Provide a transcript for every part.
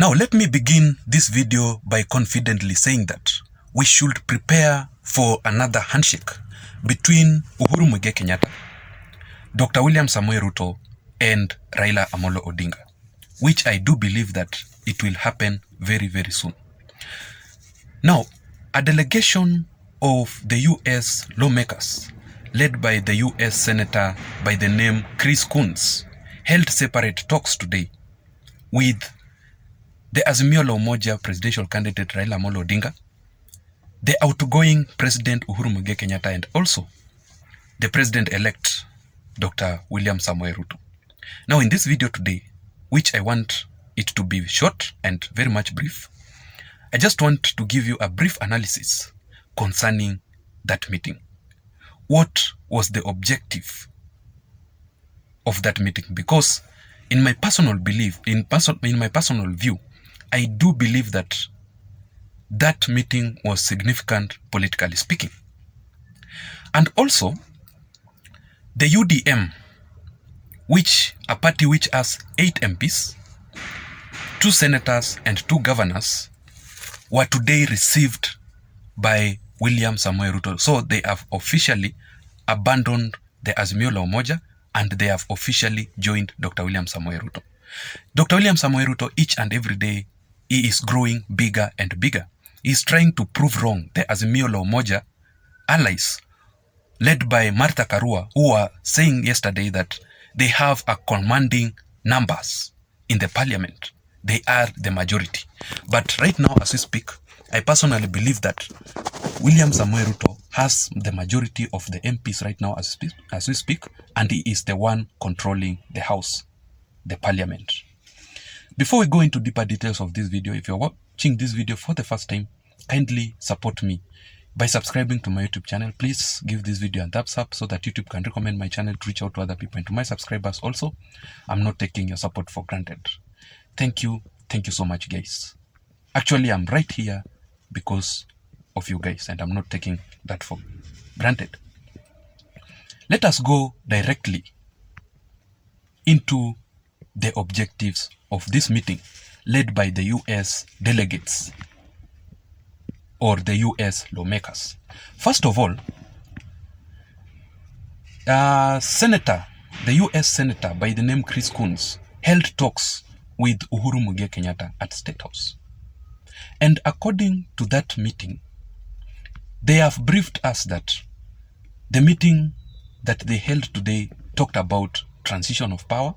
Now, let me begin this video by confidently saying that we should prepare for another handshake between Uhuru Kenyatta, Dr. William Samoei Ruto, and Raila Odinga, which I do believe that it will happen very, very soon. Now, a delegation of the US lawmakers, led by the US Senator by the name Coons, held separate talks today with the Azimio la Umoja presidential candidate Raila Odinga, the outgoing President Uhuru Kenyatta, and also the President-elect Dr. William Samoei Ruto. Now, in this video today, which I want it to be short and very much brief, I just want to give you a brief analysis concerning that meeting. What was the objective of that meeting? Because in my personal belief, in my personal view, I do believe that that meeting was significant politically speaking. And also, the UDM, which a party which has 8 MPs, 2 senators and 2 governors, were today received by William Samoei Ruto. So they have officially abandoned the Azimio la Umoja and they have officially joined Dr. William Samoei Ruto. Dr. William Samoei Ruto, each and every day, he is growing bigger and bigger. He is trying to prove wrong the Azimio la Umoja allies, led by Martha Karua, who were saying yesterday that they have a commanding numbers in the parliament. They are the majority. But right now, as we speak, I personally believe that William Samoei Ruto has the majority of the MPs right now as we speak, and he is the one controlling the house, the parliament. Before we go into deeper details of this video, if you're watching this video for the first time, kindly support me by subscribing to my YouTube channel. Please give this video a thumbs up so that YouTube can recommend my channel to reach out to other people and to my subscribers also. I'm not taking your support for granted. Thank you so much, guys. Actually, I'm right here because of you guys, and I'm not taking that for granted. Let us go directly into the objectives of this meeting led by the US delegates or the US lawmakers. First of all, the US senator by the name Coons held talks with Uhuru Kenyatta at State House. And according to that meeting, they have briefed us that the meeting that they held today talked about transition of power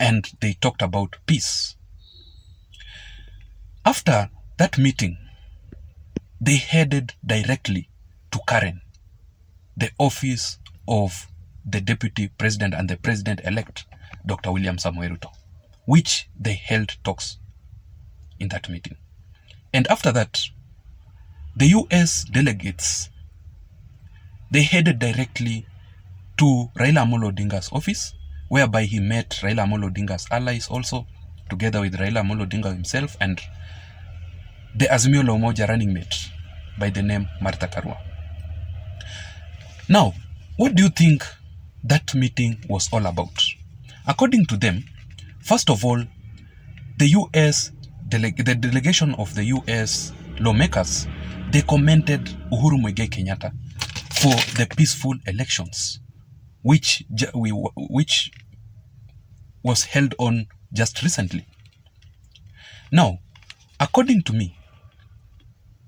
and they talked about peace. After that meeting, they headed directly to Karen, the office of the Deputy President and the President-elect, Dr. William Samoei Ruto, which they held talks in that meeting. And after that, the US delegates, they headed directly to Raila Odinga's office, whereby he met Raila Odinga's allies also, together with Raila Odinga himself and the Azimio la Umoja running mate by the name Martha Karua. Now, what do you think that meeting was all about? According to them, first of all, the delegation of the US lawmakers, they commended Uhuru Kenyatta for the peaceful elections, which was held on just recently. Now, according to me,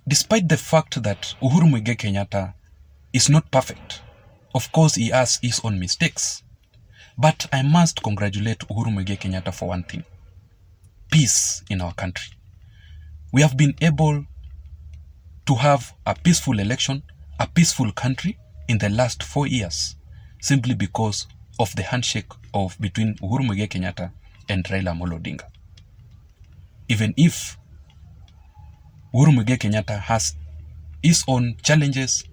despite the fact that Uhuru Kenyatta is not perfect, of course he has his own mistakes, but I must congratulate Uhuru Kenyatta for one thing: peace in our country. We have been able to have a peaceful election, a peaceful country in the last 4 years, simply because of the handshake between Uhuru Kenyatta and Raila Odinga. Even if Uhuru Kenyatta has his own challenges,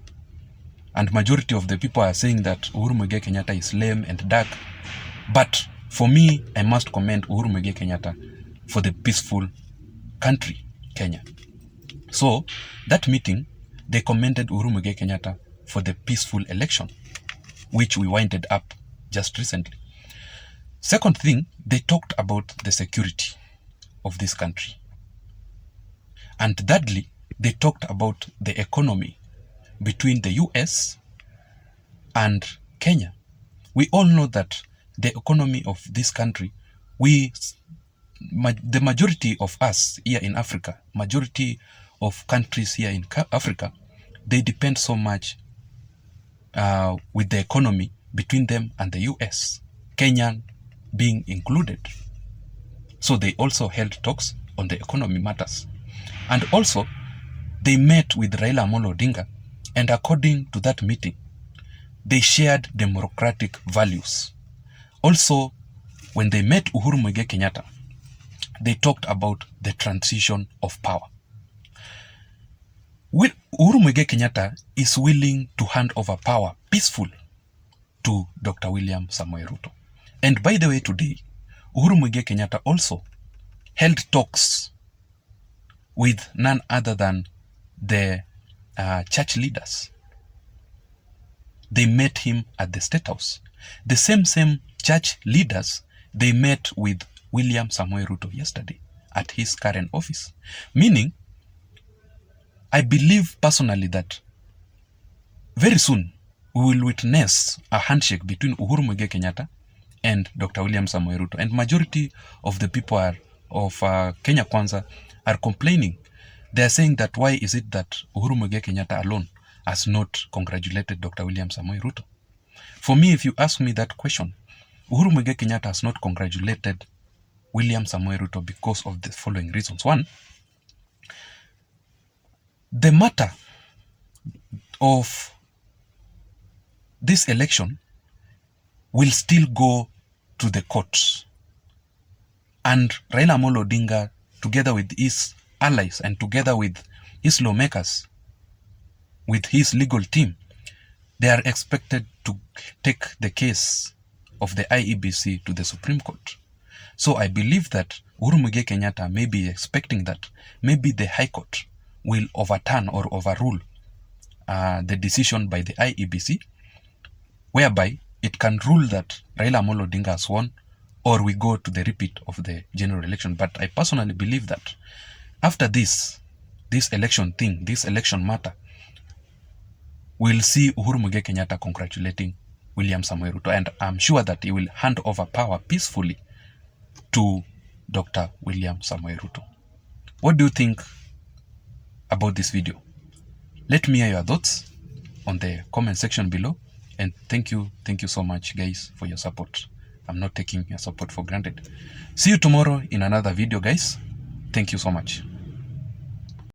and majority of the people are saying that Uhuru Kenyatta is lame and dark, but for me, I must commend Uhuru Kenyatta for the peaceful country, Kenya. So, that meeting, they commended Uhuru Kenyatta for the peaceful election, which we winded up just recently. Second thing, they talked about the security of this country. And thirdly, they talked about the economy between the US and Kenya. We all know that the economy of this country, the majority of us here in Africa, majority of countries here in Africa, they depend so much with the economy between them and the US, Kenya being included. So they also held talks on the economy matters. And also, they met with Raila Odinga, and according to that meeting, they shared democratic values. Also, when they met Uhuru Kenyatta, they talked about the transition of power. Uhuru Kenyatta is willing to hand over power peacefully to Dr. William Samoei Ruto. And by the way, today, Uhuru Kenyatta also held talks with none other than the church leaders. They met him at the State House. The same church leaders, they met with William Samoei Ruto yesterday at his current office. Meaning, I believe personally that very soon we will witness a handshake between Uhuru Kenyatta and Dr. William Samoei Ruto. And majority of the people of Kenya Kwanza are complaining. They are saying that why is it that Uhuru Kenyatta alone has not congratulated Dr. William Samoei Ruto? For me, if you ask me that question, Uhuru Kenyatta has not congratulated William Samoei Ruto because of the following reasons. One, the matter of this election will still go to the courts. And Raila Odinga, together with his allies and together with his lawmakers, with his legal team, they are expected to take the case of the IEBC to the Supreme Court. So I believe that Uhuru Kenyatta may be expecting that maybe the High Court will overturn or overrule the decision by the IEBC, whereby it can rule that Raila Odinga has won, or we go to the repeat of the general election. But I personally believe that after this election thing, this election matter, we'll see Uhuru Kenyatta congratulating William Samoei Ruto, and I'm sure that he will hand over power peacefully to Dr. William Samoei Ruto. What do you think about this video? Let me hear your thoughts on the comment section below, and thank you so much guys for your support. I'm not taking your support for granted. See you tomorrow in another video guys. Thank you so much.